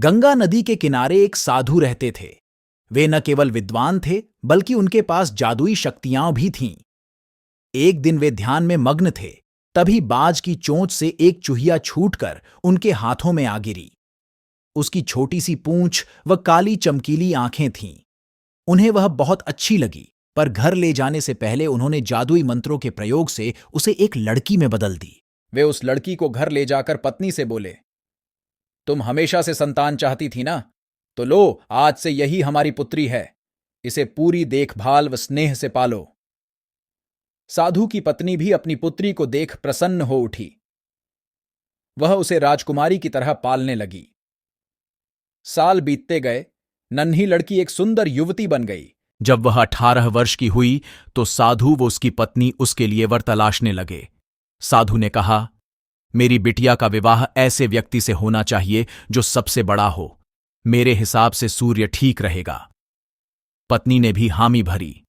गंगा नदी के किनारे एक साधु रहते थे। वे न केवल विद्वान थे, बल्कि उनके पास जादुई शक्तियां भी थीं। एक दिन वे ध्यान में मग्न थे, तभी बाज की चोंच से एक चूहिया छूटकर उनके हाथों में आ गिरी। उसकी छोटी सी पूंछ व काली चमकीली आंखें थीं। उन्हें वह बहुत अच्छी लगी, पर घर ले जाने से पहले उन्होंने जादुई मंत्रों के प्रयोग से उसे एक लड़की में बदल दी। वे उस लड़की को घर ले जाकर पत्नी से बोले, तुम हमेशा से संतान चाहती थी ना, तो लो, आज से यही हमारी पुत्री है। इसे पूरी देखभाल व स्नेह से पालो। साधु की पत्नी भी अपनी पुत्री को देख प्रसन्न हो उठी। वह उसे राजकुमारी की तरह पालने लगी। साल बीतते गए, नन्ही लड़की एक सुंदर युवती बन गई। जब वह 18 वर्ष की हुई तो साधु व उसकी पत्नी उसके लिए वर तलाशने लगे। साधु ने कहा, मेरी बिटिया का विवाह ऐसे व्यक्ति से होना चाहिए जो सबसे बड़ा हो। मेरे हिसाब से सूर्य ठीक रहेगा। पत्नी ने भी हामी भरी।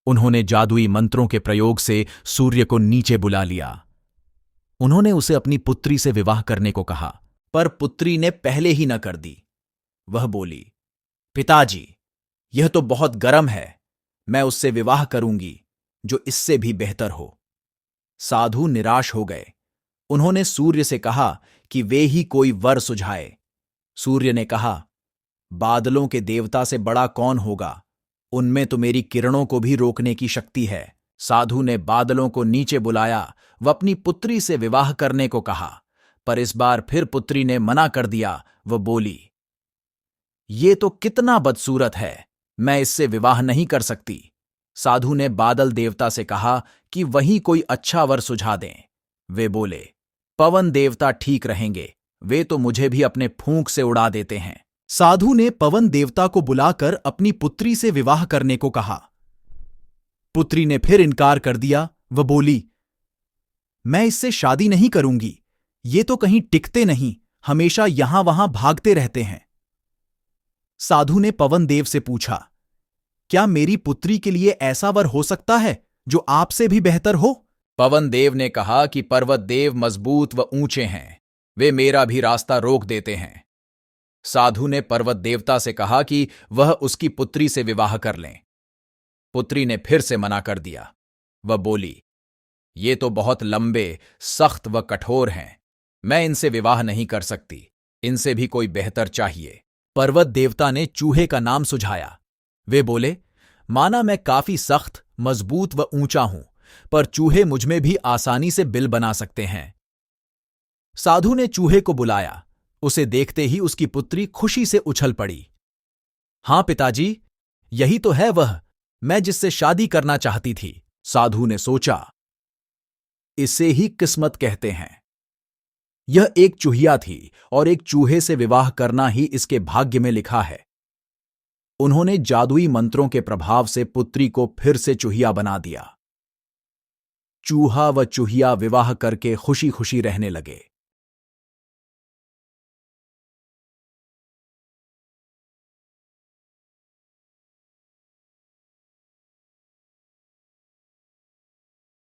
उन्होंने जादुई मंत्रों के प्रयोग से सूर्य को नीचे बुला लिया। उन्होंने उसे अपनी पुत्री से विवाह करने को कहा, पर पुत्री ने पहले ही न कर दी। वह बोली, पिताजी, यह तो बहुत गर्म है। मैं उससे विवाह करूंगी जो इससे भी बेहतर हो। साधु निराश हो गए। उन्होंने सूर्य से कहा कि वे ही कोई वर सुझाए। सूर्य ने कहा, बादलों के देवता से बड़ा कौन होगा? उनमें तो मेरी किरणों को भी रोकने की शक्ति है। साधु ने बादलों को नीचे बुलाया व अपनी पुत्री से विवाह करने को कहा, पर इस बार फिर पुत्री ने मना कर दिया। वह बोली, ये तो कितना बदसूरत है, मैं इससे विवाह नहीं कर सकती। साधु ने बादल देवता से कहा कि वही कोई अच्छा वर सुझा दें। वे बोले, पवन देवता ठीक रहेंगे, वे तो मुझे भी अपने फूंक से उड़ा देते हैं। साधु ने पवन देवता को बुलाकर अपनी पुत्री से विवाह करने को कहा। पुत्री ने फिर इनकार कर दिया। वह बोली, मैं इससे शादी नहीं करूंगी। ये तो कहीं टिकते नहीं, हमेशा यहां वहां भागते रहते हैं। साधु ने पवन देव से पूछा, क्या मेरी पुत्री के लिए ऐसा वर हो सकता है जो आपसे भी बेहतर हो? पवन देव ने कहा कि पर्वत देव मजबूत व ऊंचे हैं, वे मेरा भी रास्ता रोक देते हैं। साधु ने पर्वत देवता से कहा कि वह उसकी पुत्री से विवाह कर लें। पुत्री ने फिर से मना कर दिया। वह बोली, ये तो बहुत लंबे, सख्त व कठोर हैं, मैं इनसे विवाह नहीं कर सकती। इनसे भी कोई बेहतर चाहिए। पर्वत देवता ने चूहे का नाम सुझाया। वे बोले, माना मैं काफी सख्त, मजबूत व ऊंचा हूं, पर चूहे मुझमें भी आसानी से बिल बना सकते हैं। साधु ने चूहे को बुलाया। उसे देखते ही उसकी पुत्री खुशी से उछल पड़ी। हां पिताजी, यही तो है वह, मैं जिससे शादी करना चाहती थी। साधु ने सोचा, इसे ही किस्मत कहते हैं। यह एक चूहिया थी और एक चूहे से विवाह करना ही इसके भाग्य में लिखा है। उन्होंने जादुई मंत्रों के प्रभाव से पुत्री को फिर से चूहिया बना दिया। चूहा व चूहिया विवाह करके खुशी खुशी रहने लगे।